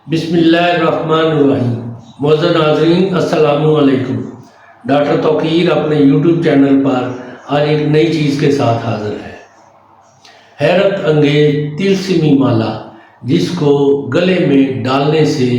بسم اللہ الرحمن الرحیم۔ معزز ناظرین السلام علیکم۔ ڈاکٹر توقیر اپنے یوٹیوب چینل پر آج ایک نئی چیز کے ساتھ حاضر ہے۔ حیرت انگیز طلسمی مالا جس کو گلے میں ڈالنے سے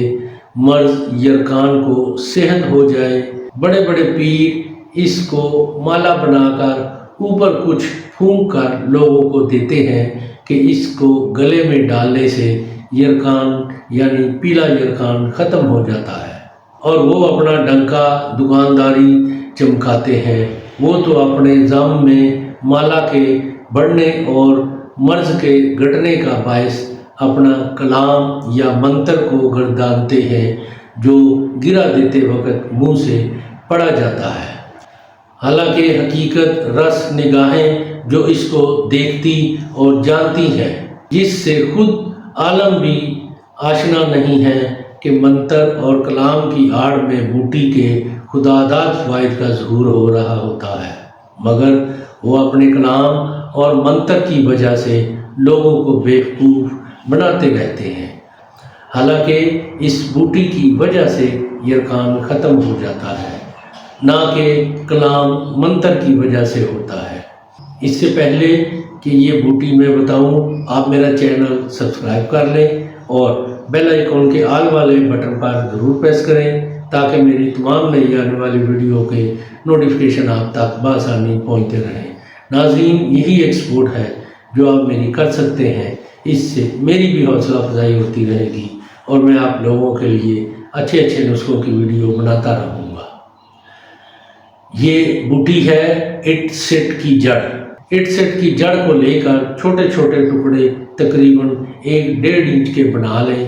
مرض یرکان کو صحت ہو جائے۔ بڑے بڑے پیر اس کو مالا بنا کر اوپر کچھ پھونک کر لوگوں کو دیتے ہیں کہ اس کو گلے میں ڈالنے سے یرکان یعنی پیلا یرکان ختم ہو جاتا ہے، اور وہ اپنا ڈنکا دکانداری چمکاتے ہیں۔ وہ تو اپنے ذم میں مالا کے بڑھنے اور مرض کے گھٹنے کا باعث اپنا کلام یا منتر کو گردانتے ہیں جو گرا دیتے وقت منہ سے پڑا جاتا ہے۔ حالانکہ حقیقت رس نگاہیں جو اس کو دیکھتی اور جانتی ہیں، جس سے خود عالم بھی آشنا نہیں ہے کہ منتر اور کلام کی آڑ میں بوٹی کے خداداد فوائد کا ظہور ہو رہا ہوتا ہے، مگر وہ اپنے کلام اور منتر کی وجہ سے لوگوں کو بیوقوف بناتے رہتے ہیں۔ حالانکہ اس بوٹی کی وجہ سے یرکان ختم ہو جاتا ہے، نہ کہ کلام منتر کی وجہ سے ہوتا ہے۔ اس سے پہلے کہ یہ بوٹی میں بتاؤں، آپ میرا چینل سبسکرائب کر لیں اور بیل آئیکن کے آل والے بٹن پر ضرور پریس کریں تاکہ میری تمام نئی آنے والی ویڈیو کے نوٹیفیکیشن آپ تک بآسانی پہنچتے رہیں۔ ناظرین، یہی ایک سپورٹ ہے جو آپ میری کر سکتے ہیں، اس سے میری بھی حوصلہ افزائی ہوتی رہے گی اور میں آپ لوگوں کے لیے اچھے نسخوں کی ویڈیو بناتا رہوں گا۔ یہ بوٹی ہے اٹ سٹ کی جڑ۔ اٹ سٹ کی جڑ کو لے کر چھوٹے ٹکڑے تقریباً 1.5 انچ کے بنا لیں۔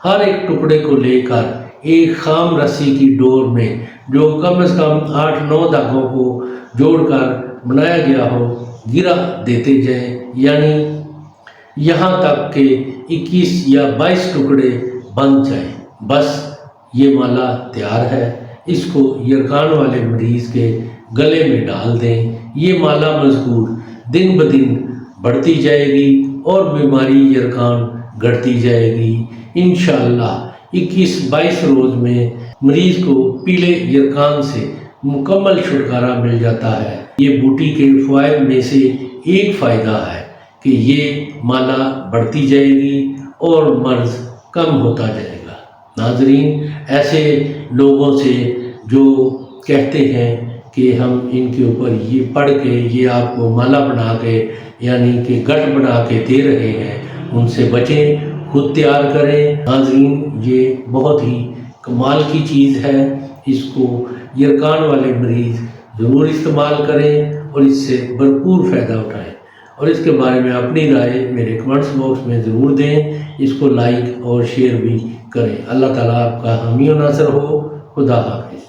ہر ایک ٹکڑے کو لے کر ایک خام رسی کی ڈور میں جو کم از کم 8-9 دھاگوں کو جوڑ کر بنایا گیا ہو گرا دیتے جائیں، یعنی یہاں تک کہ 21 یا 22 ٹکڑے بن جائیں۔ بس یہ مالا تیار ہے۔ اس کو یرکان والے مریض کے گلے میں ڈال دیں۔ یہ مالا مذکور دن بدن بڑھتی جائے گی اور بیماری یرکان گھٹتی جائے گی۔ انشاءاللہ 21-22 روز میں مریض کو پیلے یرکان سے مکمل چھٹکارا مل جاتا ہے۔ یہ بوٹی کے فوائد میں سے ایک فائدہ ہے کہ یہ مالا بڑھتی جائے گی اور مرض کم ہوتا جائے گا۔ ناظرین، ایسے لوگوں سے جو کہتے ہیں کہ ہم ان کے اوپر یہ پڑھ کے یہ آپ کو مالا بنا کے یعنی کہ گٹھ بنا کے دے رہے ہیں، ان سے بچیں، خود تیار کریں۔ ناظرین، یہ بہت ہی کمال کی چیز ہے۔ اس کو یرکان والے مریض ضرور استعمال کریں اور اس سے بھرپور فائدہ اٹھائیں، اور اس کے بارے میں اپنی رائے میرے کمنٹس باکس میں ضرور دیں۔ اس کو لائک اور شیئر بھی کریں۔ اللہ تعالیٰ آپ کا حامی و ناصر ہو۔ خدا حافظ۔